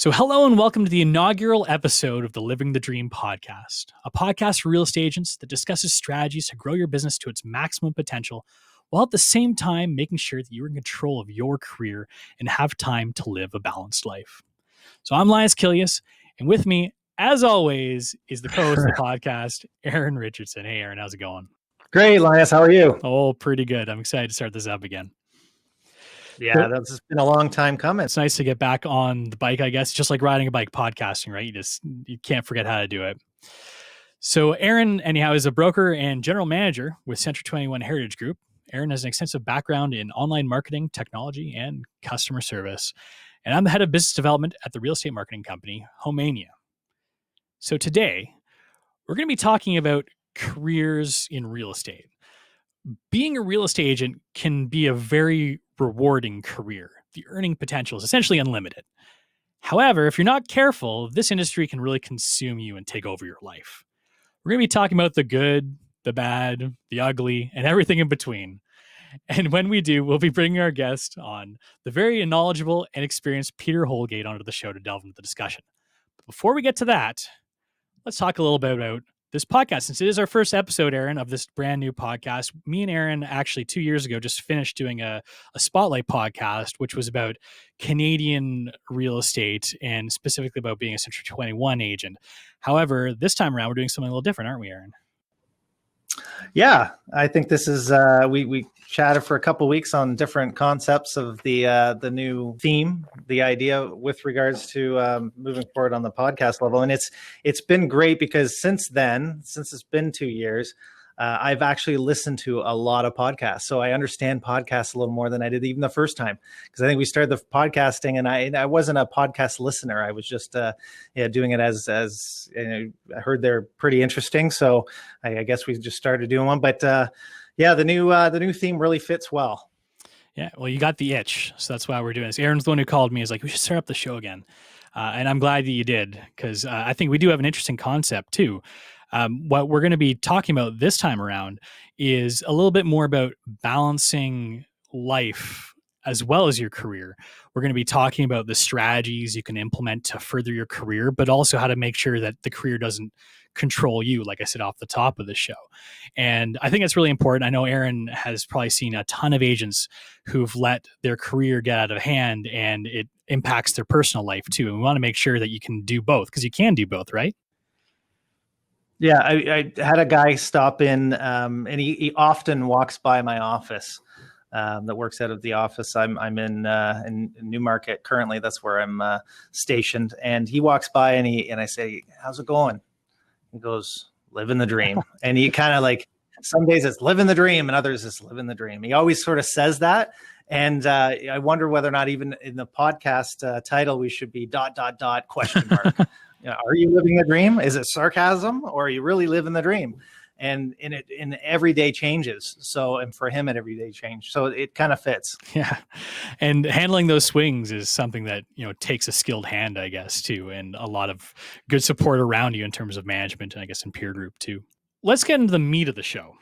So, hello and welcome to the inaugural episode of the Living the Dream podcast, a podcast for real estate agents that discusses strategies to grow your business to its maximum potential, while at the same time making sure that you're in control of your career and have time to live a balanced life. So, I'm Linas Kilius, and with me, as always, is the co-host of the podcast, Eryn Richardson. Hey, Eryn, how's it going? Great, Linas. How are you? Oh, pretty good. I'm excited to start this up again. Yeah, that's been a long time coming. It's nice to get back on the bike, I guess. Just like riding a bike, podcasting, right? You can't forget how to do it. So Eryn, anyhow, is a broker and general manager with Century 21 Heritage Group. Eryn has an extensive background in online marketing, technology, and customer service. And I'm the head of business development at the real estate marketing company, Homeania. So today, we're going to be talking about careers in real estate. Being a real estate agent can be a very rewarding career. The earning potential is essentially unlimited. However, if you're not careful, this industry can really consume you and take over your life. We're going to be talking about the good, the bad, the ugly, and everything in between. And when we do, we'll be bringing our guest on, the very knowledgeable and experienced Peter Holgate, onto the show to delve into the discussion. But before we get to that, let's talk a little bit about this podcast. Since it is our first episode, Eryn, of this brand new podcast, me and Eryn actually 2 years ago just finished doing a spotlight podcast, which was about Canadian real estate and specifically about being a Century 21 agent. However, this time around, we're doing something a little different, aren't we, Eryn? Yeah, I think this is, we chatted for a couple of weeks on different concepts of the new theme, the idea with regards to moving forward on the podcast level. And it's been great because since it's been 2 years, I've actually listened to a lot of podcasts. So I understand podcasts a little more than I did even the first time, because I think we started the podcasting and I wasn't a podcast listener. I was just doing it as I heard they're pretty interesting. So I guess we just started doing one. But the new theme really fits well. Yeah, well, you got the itch. So that's why we're doing this. Aaron's the one who called me. Is like, we should start up the show again. And I'm glad that you did, because I think we do have an interesting concept too. What we're going to be talking about this time around is a little bit more about balancing life as well as your career. We're going to be talking about the strategies you can implement to further your career, but also how to make sure that the career doesn't control you, like I said off the top of the show. And I think it's really important. I know Eryn has probably seen a ton of agents who've let their career get out of hand and it impacts their personal life too. And we want to make sure that you can do both, because you can do both, right? Yeah, I had a guy stop in, and he often walks by my office. That works out of the office. I'm in Newmarket currently. That's where I'm stationed. And he walks by and I say, "How's it going?" He goes, "Living the dream." And he kind of like, some days it's living the dream and others it's living the dream. He always sort of says that. And I wonder whether or not even in the podcast title we should be ... question mark. Are you living a dream? Is it sarcasm, or are you really living the dream? And in everyday changes. So, and for him, at everyday change. So it kind of fits. Yeah. And handling those swings is something that, takes a skilled hand, I guess, too. And a lot of good support around you in terms of management and I guess in peer group too. Let's get into the meat of the show.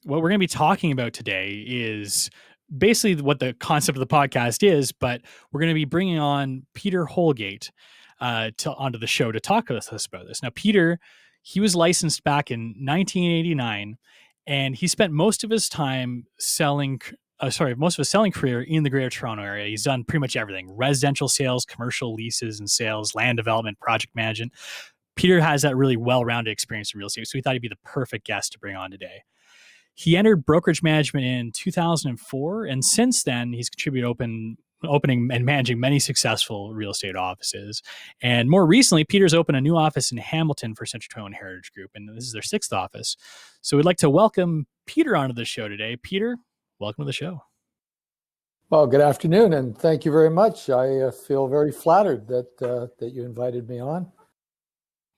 What we're going to be talking about today is basically what the concept of the podcast is, but we're going to be bringing on Peter Holgate onto the show to talk with us about this. Now, Peter, he was licensed back in 1989, and he spent most of his selling career in the Greater Toronto area. He's done pretty much everything: residential sales, commercial leases and sales, land development, project management. Peter has that really well-rounded experience in real estate, so we thought he'd be the perfect guest to bring on today. He entered brokerage management in 2004, and since then, he's contributed opening and managing many successful real estate offices. And more recently, Peter's opened a new office in Hamilton for Century 21 Heritage Group, and this is their 6th office. So we'd like to welcome Peter onto the show today. Peter, welcome to the show. Well, good afternoon, and thank you very much. I feel very flattered that you invited me on.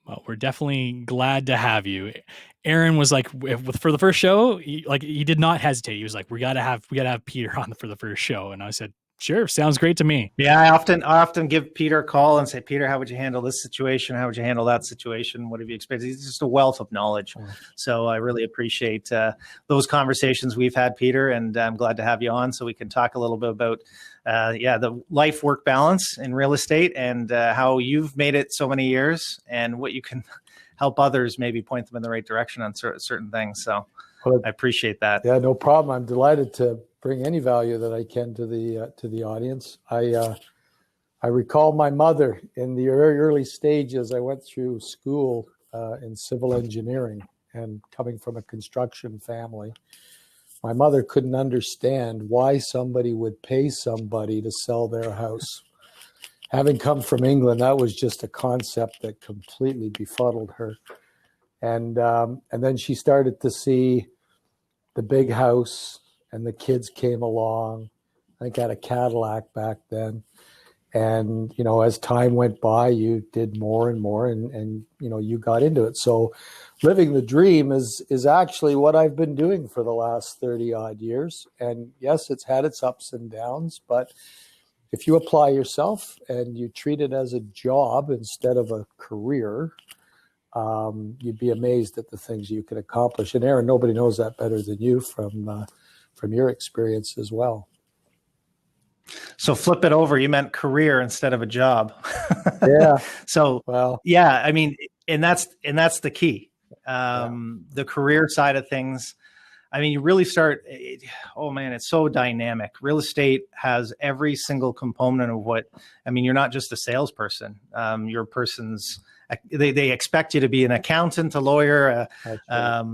Well, we're definitely glad to have you. Eryn was like, for the first show, he did not hesitate. He was like, we gotta have Peter on for the first show. And I said, Sure. Sounds great to me. Yeah, I often give Peter a call and say, Peter, how would you handle this situation? How would you handle that situation? What have you experienced? He's just a wealth of knowledge. So I really appreciate those conversations we've had, Peter, and I'm glad to have you on so we can talk a little bit about the life-work balance in real estate and how you've made it so many years and what you can help others maybe point them in the right direction on certain things. So I appreciate that. Yeah, no problem. I'm delighted to bring any value that I can to the audience. I recall my mother in the very early stages. I went through school in civil engineering, and coming from a construction family, my mother couldn't understand why somebody would pay somebody to sell their house. Having come from England, that was just a concept that completely befuddled her. And then she started to see the big house, and the kids came along. I think I had a Cadillac back then. And, as time went by, you did more and more and you got into it. So living the dream is actually what I've been doing for the last 30 odd years. And yes, it's had its ups and downs, but if you apply yourself and you treat it as a job instead of a career, you'd be amazed at the things you can accomplish. And Eryn, nobody knows that better than you from your experience as well. So flip it over. You meant career instead of a job. Yeah. So, well, yeah, I mean, and that's the key. The career side of things. I mean, you really start, it's so dynamic. Real estate has every single component of you're not just a salesperson. You're a person's, they expect you to be an accountant, a lawyer, a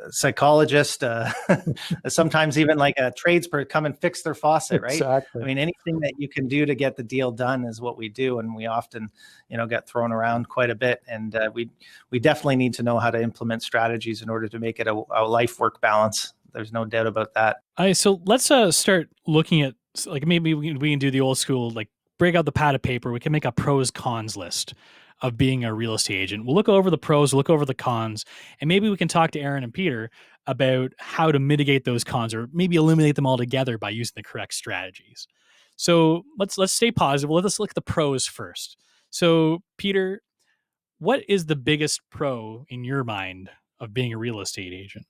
psychologist, sometimes even like a tradesperson come and fix their faucet, right? Exactly. I mean, anything that you can do to get the deal done is what we do. And we often, get thrown around quite a bit. And we definitely need to know how to implement strategies in order to make it a life-work balance. There's no doubt about that. So let's start looking at, like, maybe we can do the old school, like, break out the pad of paper. We can make a pros cons list of being a real estate agent. We'll look over the pros, we'll look over the cons, and maybe we can talk to Eryn and Peter about how to mitigate those cons or maybe eliminate them altogether by using the correct strategies. So let's stay positive. Let's look at the pros first. So Peter, what is the biggest pro in your mind of being a real estate agent?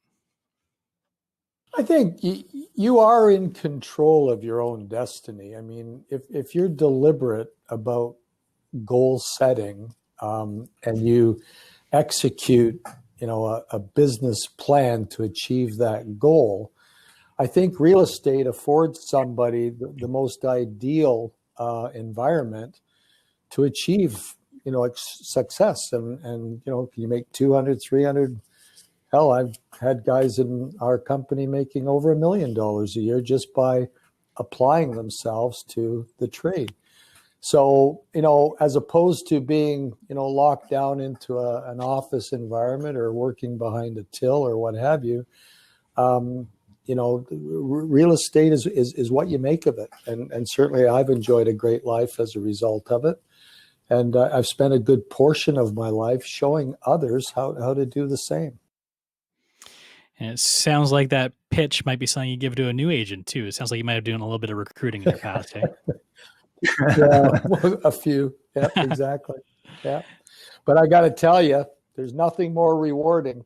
I think you are in control of your own destiny. I mean, if you're deliberate about goal setting and you execute, a business plan to achieve that goal, I think real estate affords somebody the most ideal environment to achieve, success. And can you make 200, 300? Hell, I've had guys in our company making over $1 million a year just by applying themselves to the trade. So, as opposed to being, locked down into an office environment or working behind a till or what have you, real estate is what you make of it. And certainly I've enjoyed a great life as a result of it. And I've spent a good portion of my life showing others how to do the same. And it sounds like that pitch might be something you give to a new agent too. It sounds like you might have done a little bit of recruiting in your past, eh? Yeah, a few. Yeah, exactly. Yeah. But I got to tell you, there's nothing more rewarding.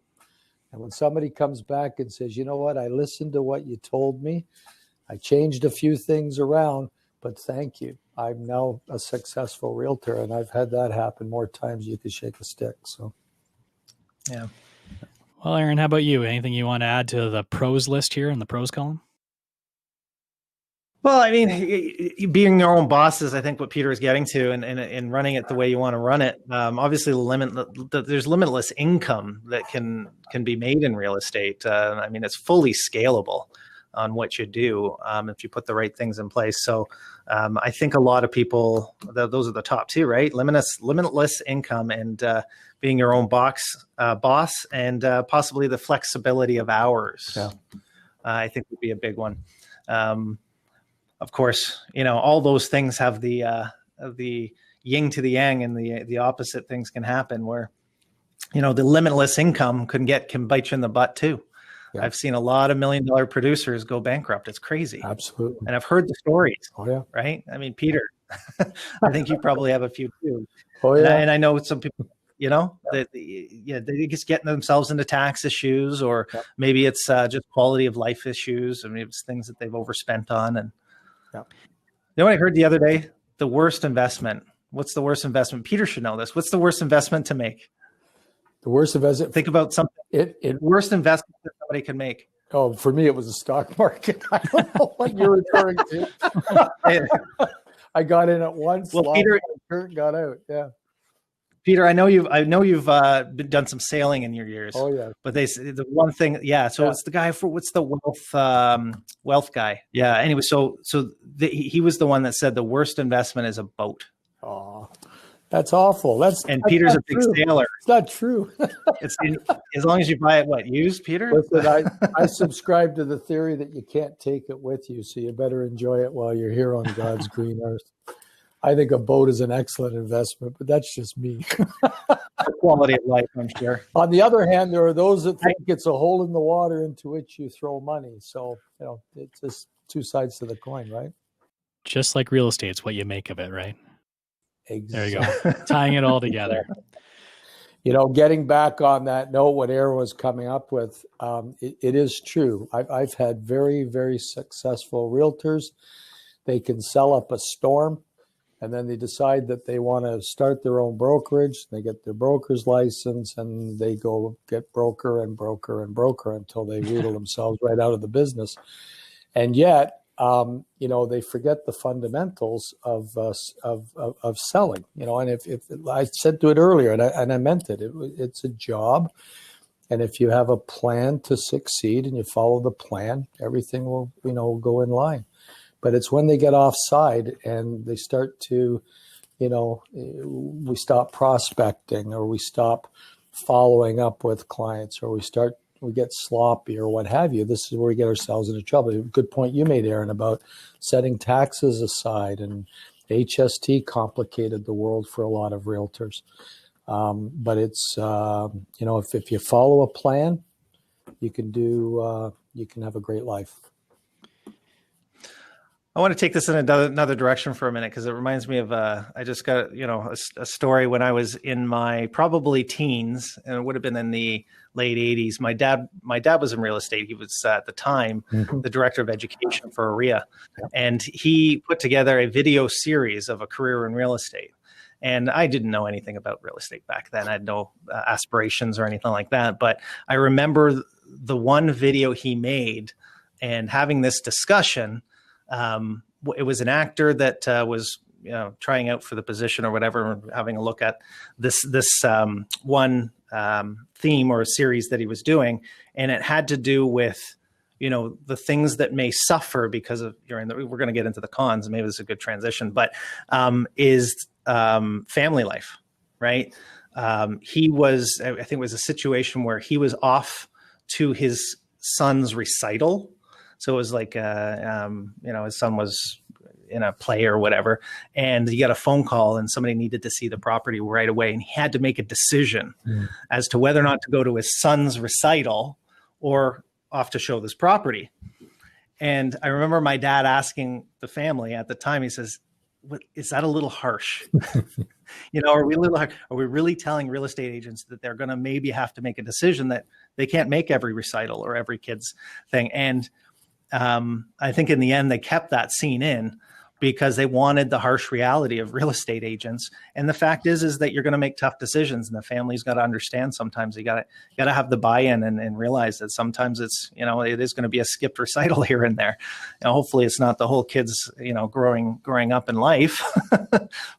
And when somebody comes back and says, you know what, I listened to what you told me. I changed a few things around, but thank you. I'm now a successful realtor, and I've had that happen more times than you could shake a stick. So, yeah. Well, Eryn, how about you? Anything you want to add to the pros list here in the pros column? Well, I mean, being your own boss is, I think, what Peter is getting to, and running it the way you want to run it. Obviously, there's limitless income that can be made in real estate. I mean, it's fully scalable on what you do if you put the right things in place. So I think a lot of people, those are the top two, right? Limitless income and being your own boss, and possibly the flexibility of hours. Yeah. I think would be a big one. Of course, all those things have the yin to the yang, and the opposite things can happen where, the limitless income can bite you in the butt too. Yeah. I've seen a lot of $1 million producers go bankrupt. It's crazy. Absolutely. And I've heard the stories. Oh yeah. Right. I mean, Peter, I think you probably have a few too. Oh yeah. And I know some people, that they just getting themselves into tax issues, or maybe it's just quality of life issues. I mean, it's things that they've overspent on. And you know what I heard the other day? The worst investment. What's the worst investment? Peter should know this. What's the worst investment to make? The worst investment. Think about something. Worst investment that somebody can make. Oh, for me, it was the stock market. I don't know what you're referring to. I got in at once. Well, Peter got out. Yeah. Peter, I know you've done some sailing in your years. Oh yeah. But the one thing, So it's the guy what's the wealth guy? Yeah. Anyway, he was the one that said the worst investment is a boat. Oh, that's awful. Peter's a big sailor. It's not true. It's as long as you buy it, used, Peter? Listen, I subscribe to the theory that you can't take it with you, so you better enjoy it while you're here on God's green earth. I think a boat is an excellent investment, but that's just me. Quality of life, I'm sure. On the other hand, there are those that think it's a hole in the water into which you throw money. So, it's just two sides to the coin, right? Just like real estate, it's what you make of it, right? Exactly. There you go. Tying it all together. Getting back on that note, what Eryn was coming up with, it is true. I've had very, very successful realtors. They can sell up a storm, and then they decide that they want to start their own brokerage. They get their broker's license, and they go get broker and broker and broker until they wheedle themselves right out of the business. And yet, they forget the fundamentals of selling. And if I said to it earlier, and I meant it, it's a job. And if you have a plan to succeed and you follow the plan, everything will, go in line. But it's when they get offside and they start to, we stop prospecting, or we stop following up with clients, or we get sloppy, or what have you. This is where we get ourselves into trouble. Good point you made, Eryn, about setting taxes aside, and HST complicated the world for a lot of realtors. But it's, if you follow a plan, you can have a great life. I want to take this in another direction for a minute, because it reminds me of I just got a story when I was in my probably teens, and it would have been in the late 80s. My dad was in real estate. He was at the time the director of education for AREA, and he put together a video series of a career in real estate. And I didn't know anything about real estate back then. I had no aspirations or anything like that. But I remember the one video he made and having this discussion. It was an actor that was trying out for the position or whatever, having a look at this one theme or a series that he was doing, and it had to do with the things that may suffer because of we're going to get into the cons, and maybe this is a good transition, but is family life, right? He was, I think it was a situation where he was off to his son's recital. So it was like, his son was in a play or whatever, and he got a phone call and somebody needed to see the property right away. And he had to make a decision as to whether or not to go to his son's recital or off to show this property. And I remember my dad asking the family at the time, he says, is that a little harsh? Are we really telling real estate agents that they're going to maybe have to make a decision that they can't make every recital or every kid's thing? And I think in the end, they kept that scene in because they wanted the harsh reality of real estate agents. And the fact is that you're going to make tough decisions, and the family's got to understand sometimes you got to have the buy-in and realize that sometimes it's, it is going to be a skipped recital here and there. Hopefully it's not the whole kid's, growing up in life,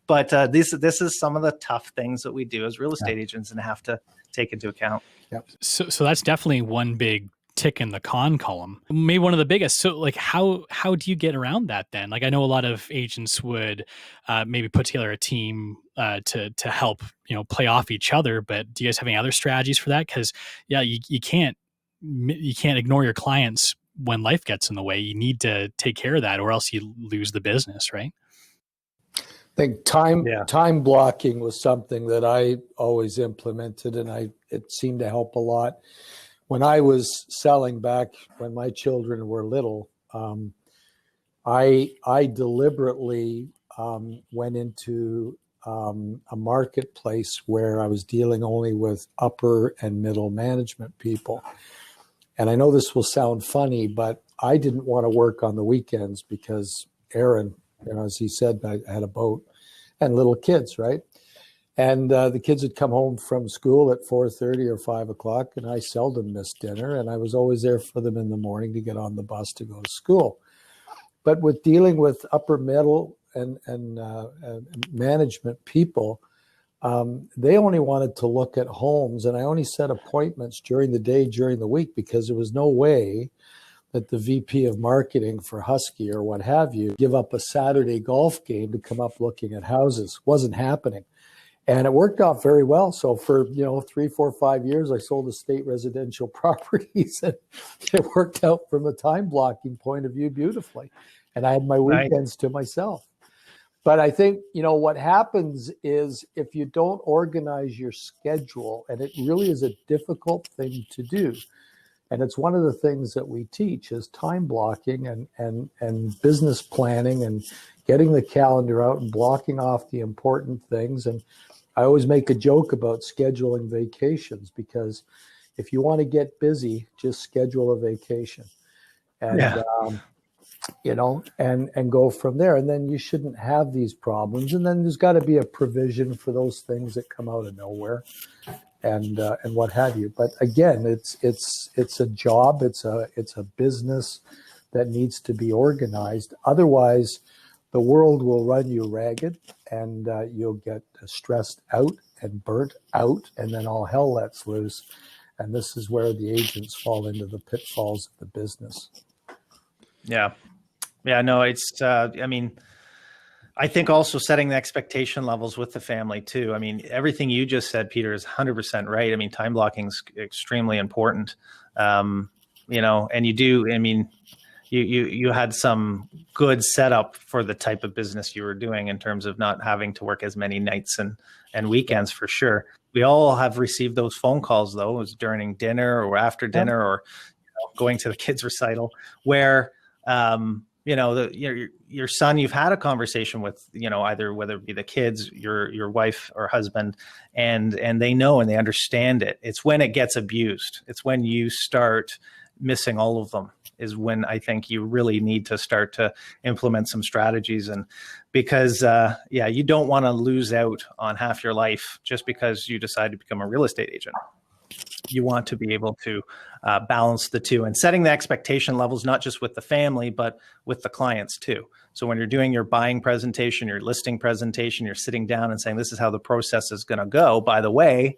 but this is some of the tough things that we do as real estate agents and have to take into account. Yep. So that's definitely one big tick in the con column, maybe one of the biggest. So like how do you get around that then? Like I know a lot of agents would maybe put together a team to help play off each other, but do you guys have any other strategies for that? Because you can't ignore your clients when life gets in the way. You need to take care of that, or else you lose the business, right? I think time blocking was something that I always implemented, and it seemed to help a lot. when I was selling back when my children were little, I deliberately went into a marketplace where I was dealing only with upper and middle management people. And I know this will sound funny, but I didn't want to work on the weekends because Eryn, as he said, I had a boat and little kids, right? And the kids would come home from school at 4:30 or 5 o'clock, and I seldom missed dinner. And I was always there for them in the morning to get on the bus to go to school. But with dealing with upper middle and management people, they only wanted to look at homes, and I only set appointments during the day, during the week, because there was no way that the VP of marketing for Husky or what have you give up a Saturday golf game to come up looking at houses. Wasn't happening. And it worked out very well. So for, 3, 4, 5 years, I sold estate residential properties, and it worked out from a time blocking point of view beautifully. And I had my weekends to myself. But I think, what happens is if you don't organize your schedule, and it really is a difficult thing to do. And it's one of the things that we teach is time blocking and business planning and getting the calendar out and blocking off the important things. And I always make a joke about scheduling vacations, because if you want to get busy, just schedule a vacation. And, and go from there. And then you shouldn't have these problems. And then there's got to be a provision for those things that come out of nowhere and what have you. But again, it's a job. It's a business that needs to be organized. Otherwise, the world will run you ragged, and you'll get stressed out and burnt out, and then all hell lets loose. And this is where the agents fall into the pitfalls of the business. Yeah. No, it's, I think also setting the expectation levels with the family too. I mean, everything you just said, Peter, is 100% right. I mean, time blocking is extremely important. And you do, you had some good setup for the type of business you were doing in terms of not having to work as many nights and weekends, for sure. We all have received those phone calls, though, it was during dinner or after dinner or going to the kids' recital, where your son, you've had a conversation with, either whether it be the kids, your wife or husband, and they know and they understand it. It's when it gets abused. It's when you start missing all of them is when I think you really need to start to implement some strategies. And because, you don't want to lose out on half your life just because you decide to become a real estate agent. You want to be able to balance the two, and setting the expectation levels, not just with the family, but with the clients too. So when you're doing your buying presentation, your listing presentation, you're sitting down and saying, this is how the process is going to go. By the way,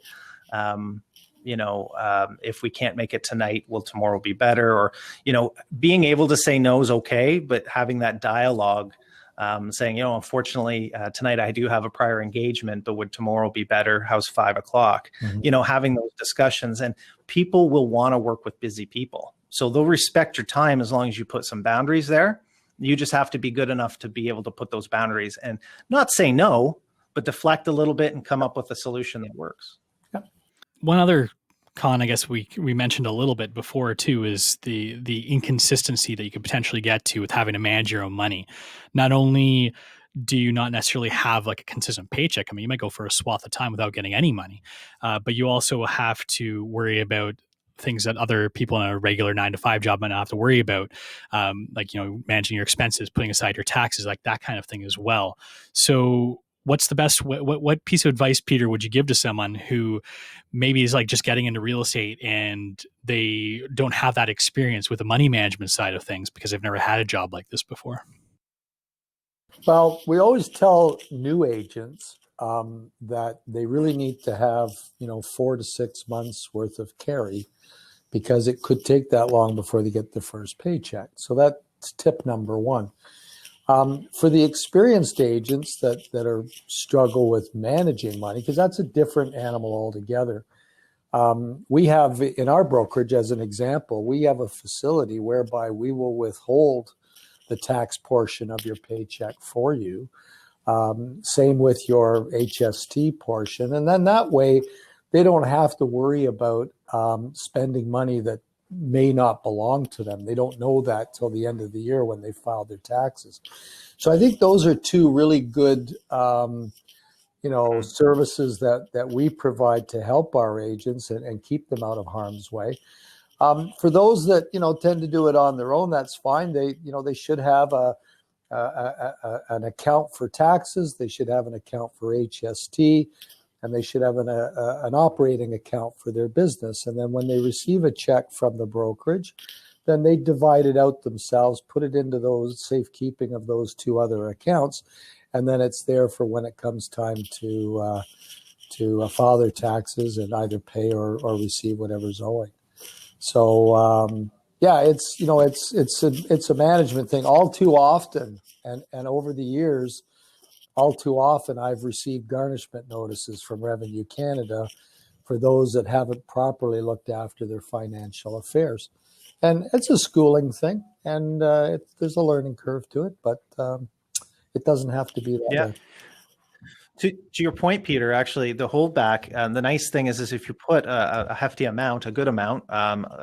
if we can't make it tonight, will tomorrow be better? Or, being able to say no is okay, but having that dialogue, saying, unfortunately, tonight I do have a prior engagement, but would tomorrow be better? How's 5 o'clock? Mm-hmm. Having those discussions, and people will want to work with busy people. So they'll respect your time as long as you put some boundaries there. You just have to be good enough to be able to put those boundaries and not say no, but deflect a little bit and come up with a solution that works. Yep. One other con, I guess we mentioned a little bit before too, is the inconsistency that you could potentially get to with having to manage your own money. Not only do you not necessarily have like a consistent paycheck, you might go for a swath of time without getting any money, but you also have to worry about things that other people in a regular 9-to-5 job might not have to worry about, managing your expenses, putting aside your taxes, like that kind of thing as well. So what's the best, what piece of advice, Peter, would you give to someone who maybe is like just getting into real estate and they don't have that experience with the money management side of things because they've never had a job like this before? Well, we always tell new agents that they really need to have, 4 to 6 months worth of carry, because it could take that long before they get their first paycheck. So that's tip number one. For the experienced agents that struggle with managing money, because that's a different animal altogether. We have in our brokerage, as an example, we have a facility whereby we will withhold the tax portion of your paycheck for you. Same with your HST portion. And then that way they don't have to worry about spending money that may not belong to them. They don't know that till the end of the year when they file their taxes. So I think those are two really good, services that we provide to help our agents and keep them out of harm's way. For those that tend to do it on their own, that's fine. They should have an account for taxes. They should have an account for HST, and they should have an operating account for their business. And then when they receive a check from the brokerage, then they divide it out themselves, put it into those safekeeping of those two other accounts, and then it's there for when it comes time to file their taxes and either pay or receive whatever's owing. So it's a management thing. All too often, and over the years, all too often I've received garnishment notices from Revenue Canada for those that haven't properly looked after their financial affairs. And it's a schooling thing, and there's a learning curve to it, but it doesn't have to be that way. To your point, Peter, actually, the holdback, the nice thing is if you put a hefty amount, a good amount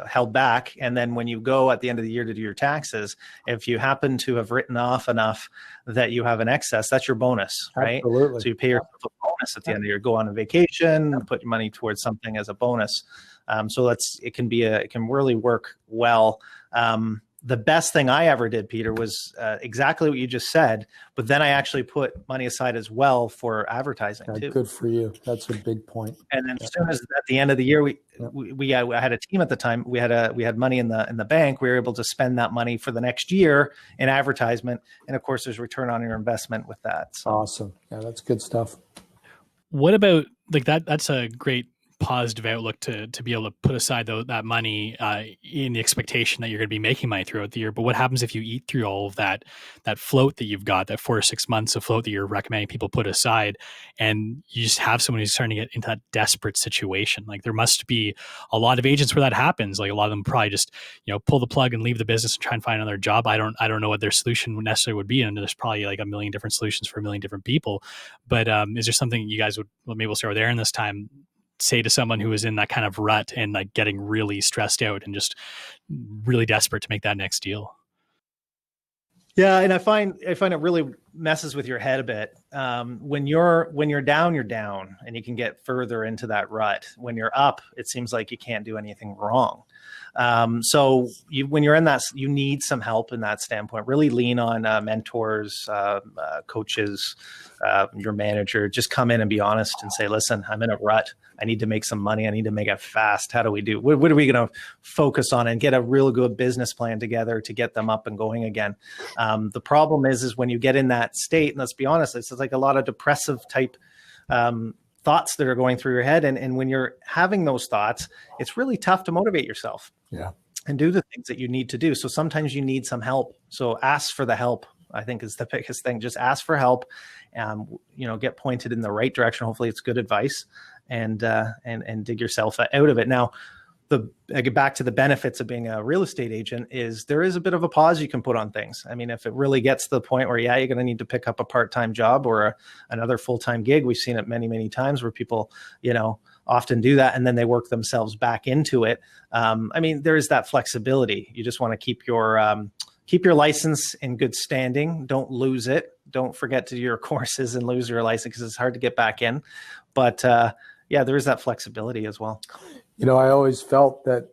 held back, and then when you go at the end of the year to do your taxes, if you happen to have written off enough that you have an excess, that's your bonus, right? Absolutely. So you pay yourself a bonus at the end of the year. Go on a vacation, put your money towards something as a bonus. So it can really work well. The best thing I ever did, Peter, was exactly what you just said, but then I actually put money aside as well for advertising too. Good for you. That's a big point. And then as soon as at the end of the year, I had a team at the time. We had money in the bank. We were able to spend that money for the next year in advertisement, and of course, there's return on your investment with that. So. Awesome. Yeah, that's good stuff. What about that? That's a great positive outlook to be able to put aside that money in the expectation that you're going to be making money throughout the year. But what happens if you eat through all of that float that you've got, that 4 or 6 months of float that you're recommending people put aside, and you just have someone who's starting to get into that desperate situation? Like, there must be a lot of agents where that happens. Like, a lot of them probably just pull the plug and leave the business and try and find another job. I don't know what their solution necessarily would be, and there's probably like a million different solutions for a million different people. But is there something you guys would, maybe we'll start with Eryn this time, say to someone who is in that kind of rut and like getting really stressed out and just really desperate to make that next deal? Yeah, and I find it really messes with your head a bit. When you're down, you're down, and you can get further into that rut. When you're up, it seems like you can't do anything wrong. So when you're in that, you need some help in that standpoint. Really lean on mentors, coaches, your manager. Just come in and be honest and say, listen, I'm in a rut. I need to make some money. I need to make it fast. How do we do? What are we going to focus on and get a real good business plan together to get them up and going again? The problem is when you get in that state, and let's be honest, it's like a lot of depressive type thoughts that are going through your head. And when you're having those thoughts, it's really tough to motivate yourself. Yeah. And do the things that you need to do. So sometimes you need some help. So ask for the help, I think, is the biggest thing. Just ask for help, get pointed in the right direction. Hopefully it's good advice, and dig yourself out of it. Now, I get back to the benefits of being a real estate agent is there is a bit of a pause you can put on things. I mean, if it really gets to the point where, you're going to need to pick up a part-time job or another full-time gig. We've seen it many, many times where people, often do that, and then they work themselves back into it. There is that flexibility. You just want to keep your license in good standing. Don't lose it. Don't forget to do your courses and lose your license, because it's hard to get back in. But there is that flexibility as well. I always felt that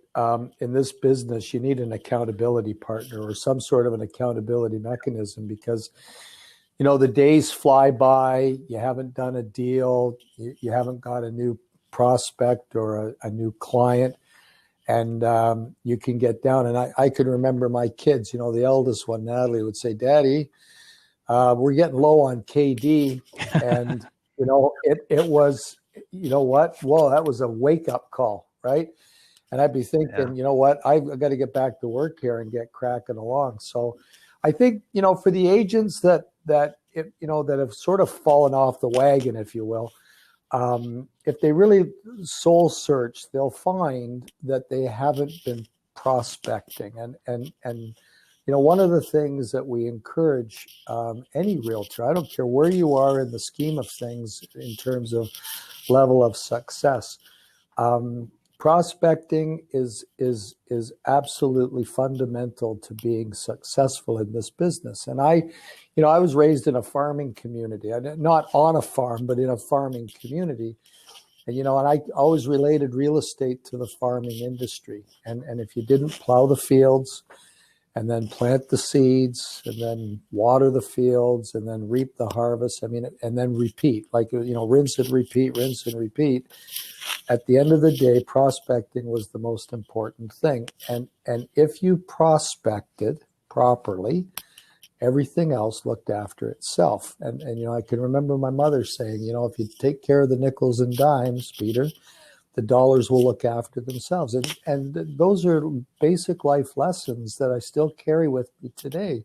in this business, you need an accountability partner or some sort of an accountability mechanism, because, the days fly by. You haven't done a deal. You haven't got a new prospect or a new client, and you can get down. And I could remember my kids, the eldest one, Natalie, would say, Daddy, we're getting low on KD. And, it was, what? Whoa, that was a wake-up call, right? And I'd be thinking, I've got to get back to work here and get cracking along. So I think, for the agents that have sort of fallen off the wagon, if you will, if they really soul search, they'll find that they haven't been prospecting. And one of the things that we encourage any realtor, I don't care where you are in the scheme of things in terms of level of success, Prospecting is absolutely fundamental to being successful in this business. And I was raised in a farming community, not on a farm, but in a farming community. And, I always related real estate to the farming industry. And if you didn't plow the fields and then plant the seeds and then water the fields and then reap the harvest, and then repeat, rinse and repeat, rinse and repeat. At the end of the day, prospecting was the most important thing. And if you prospected properly, everything else looked after itself. And I can remember my mother saying, if you take care of the nickels and dimes, Peter, the dollars will look after themselves. And those are basic life lessons that I still carry with me today.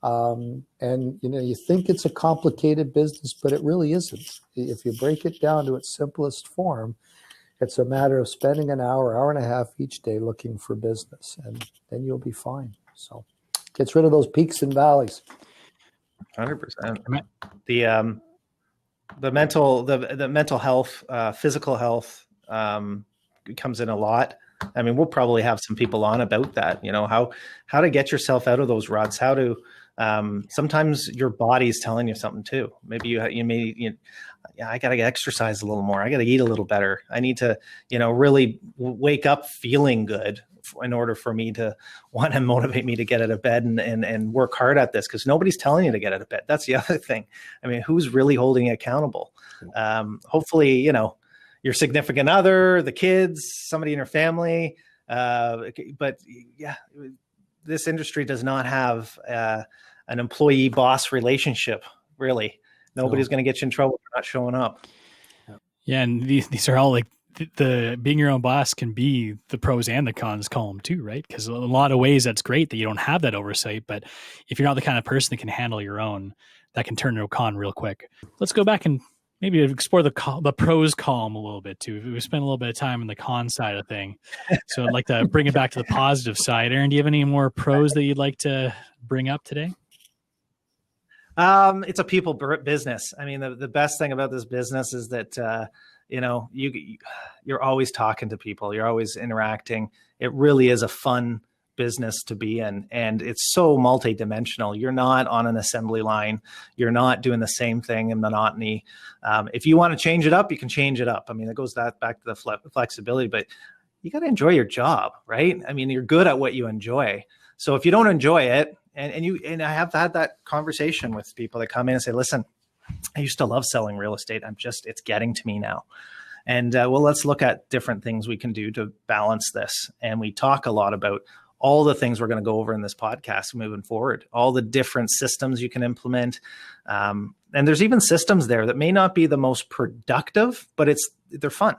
And you think it's a complicated business, but it really isn't. If you break it down to its simplest form, it's a matter of spending an hour and a half each day looking for business, and then you'll be fine. So gets rid of those peaks and valleys. 100%. The mental health, physical health comes in a lot. We'll probably have some people on about that, how to get yourself out of those ruts, how to, sometimes your body's telling you something too. Maybe I got to exercise a little more. I got to eat a little better. I need to, really wake up feeling good in order for me to want to motivate me to get out of bed and work hard at this, because nobody's telling you to get out of bed. That's the other thing. Who's really holding you accountable? Hopefully, your significant other, the kids, somebody in your family. But yeah, this industry does not have an employee-boss relationship, really. Nobody's going to get you in trouble for not showing up. Yeah, and these are all like the being your own boss can be the pros and the cons column too, right? Because in a lot of ways that's great that you don't have that oversight, but if you're not the kind of person that can handle your own, that can turn into a con real quick. Let's go back and maybe explore the pros column a little bit too. We spent a little bit of time on the con side of thing, so I'd like to bring it back to the positive side. Eryn, do you have any more pros that you'd like to bring up today? It's a people business. The best thing about this business is that, you're always talking to people. You're always interacting. It really is a fun business to be in. And it's so multidimensional. You're not on an assembly line. You're not doing the same thing in monotony. If you want to change it up, you can change it up. It goes back to the flexibility, but you got to enjoy your job, right? You're good at what you enjoy. So if you don't enjoy it, and I have had that conversation with people that come in and say, listen, I used to love selling real estate. It's getting to me now. And let's look at different things we can do to balance this. And we talk a lot about all the things we're going to go over in this podcast moving forward, all the different systems you can implement. And there's even systems there that may not be the most productive, but they're fun.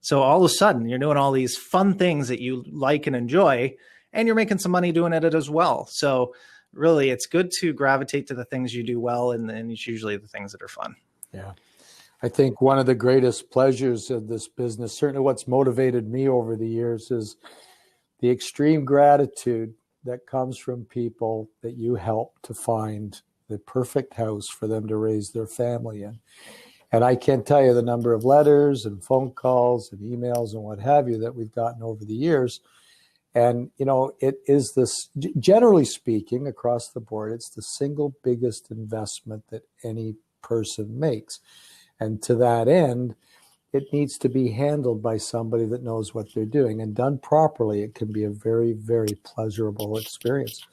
So all of a sudden you're doing all these fun things that you like and enjoy, and you're making some money doing it as well. So really, it's good to gravitate to the things you do well, and it's usually the things that are fun. Yeah. I think one of the greatest pleasures of this business, certainly what's motivated me over the years, is the extreme gratitude that comes from people that you help to find the perfect house for them to raise their family in. And I can't tell you the number of letters and phone calls and emails and what have you that we've gotten over the years. And, it is this, generally speaking, across the board, it's the single biggest investment that any person makes. And to that end, it needs to be handled by somebody that knows what they're doing. And done properly, it can be a very, very pleasurable experience.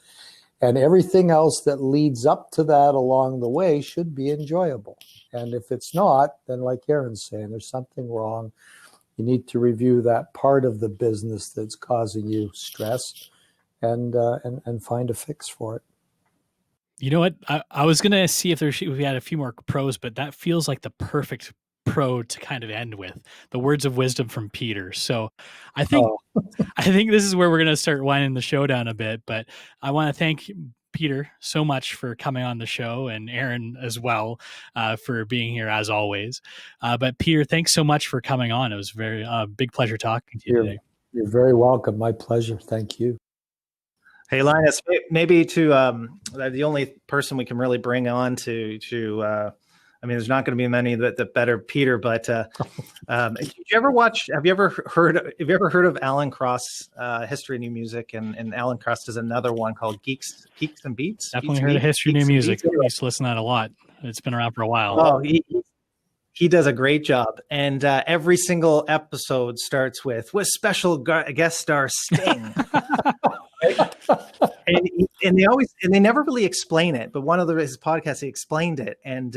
And everything else that leads up to that along the way should be enjoyable. And if it's not, then like Eryn's saying, there's something wrong. You need to review that part of the business that's causing you stress and find a fix for it. You know what? I was going to see if we had a few more pros, but that feels like the perfect pro to kind of end with, the words of wisdom from Peter. So I think this is where we're going to start winding the show down a bit, but I want to thank Peter so much for coming on the show, and Eryn as well for being here as always. But Peter, thanks so much for coming on. It was very big pleasure talking to you today. You're very welcome. My pleasure. Thank you. Hey, Linas, maybe to the only person we can really bring on to I mean, there's not going to be many that better Peter, but did you ever watch? Have you ever heard of Alan Cross, History of New Music, and Alan Cross does another one called Geeks and Beats. Definitely heard of History of New Music. I used to listen to that a lot. It's been around for a while. Oh, he does a great job, and every single episode starts with special guest star Sting. and they never really explain it, but one of his podcasts he explained it, and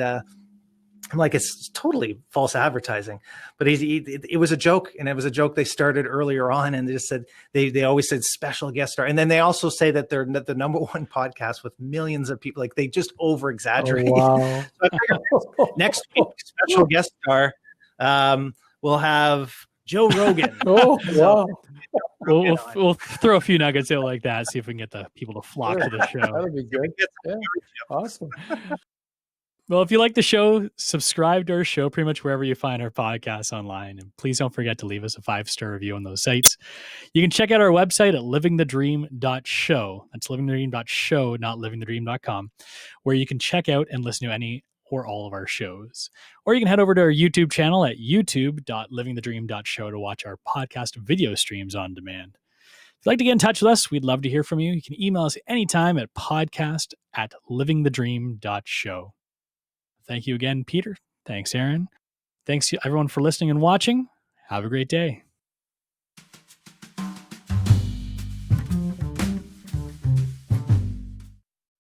I'm like, it's totally false advertising, but it was a joke, and it was a joke they started earlier on, and they just said they always said special guest star, and then they also say that they're the number one podcast with millions of people. Like, they just over exaggerate. Oh, wow. So I figured next week, special guest star, we'll have Joe Rogan. Oh, wow. We'll throw a few nuggets out like that, see if we can get the people to flock to the show. That'll be good. Yeah. Awesome. Well, if you like the show, subscribe to our show pretty much wherever you find our podcasts online. And please don't forget to leave us a 5-star review on those sites. You can check out our website at livingthedream.show. That's livingthedream.show, not livingthedream.com, where you can check out and listen to any or all of our shows. Or you can head over to our YouTube channel at youtube.livingthedream.show to watch our podcast video streams on demand. If you'd like to get in touch with us, we'd love to hear from you. You can email us anytime at podcast@livingthedream.show. Thank you again, Peter. Thanks, Eryn. Thanks to everyone for listening and watching. Have a great day.